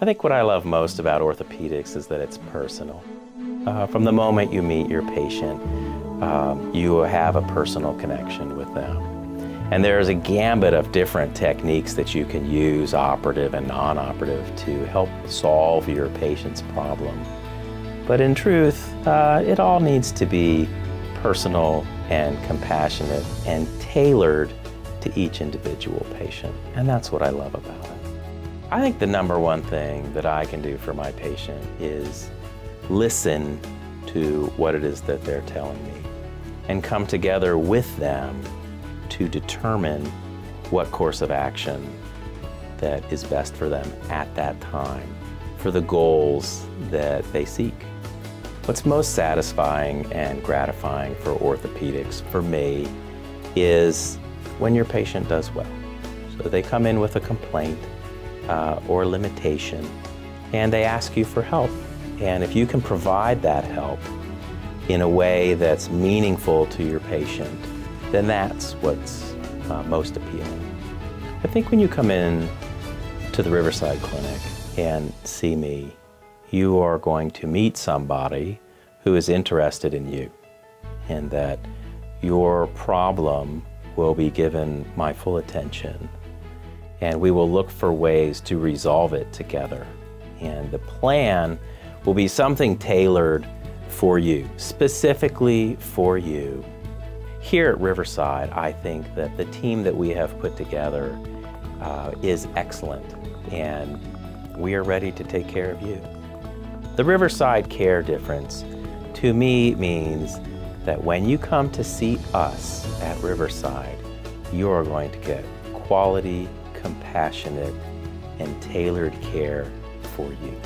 I think what I love most about orthopedics is that it's personal. From the moment you meet your patient, you have a personal connection with them. And there's a gambit of different techniques that you can use, operative and non-operative, to help solve your patient's problem. But in truth, it all needs to be personal and compassionate and tailored to each individual patient. And that's what I love about it. I think the number one thing that I can do for my patient is listen to what it is that they're telling me and come together with them to determine what course of action that is best for them at that time for the goals that they seek. What's most satisfying and gratifying for orthopedics for me is when your patient does well. So they come in with a complaint or limitation and they ask you for help. And if you can provide that help in a way that's meaningful to your patient, then that's what's most appealing. I think when you come in to the Riverside Clinic and see me, you are going to meet somebody who is interested in you, and that your problem will be given my full attention, and we will look for ways to resolve it together. And the plan will be something tailored for you, specifically for you. Here at Riverside, I think that the team that we have put together is excellent, and we are ready to take care of you. The Riverside Care difference to me means that when you come to see us at Riverside, you are going to get quality, compassionate, and tailored care for you.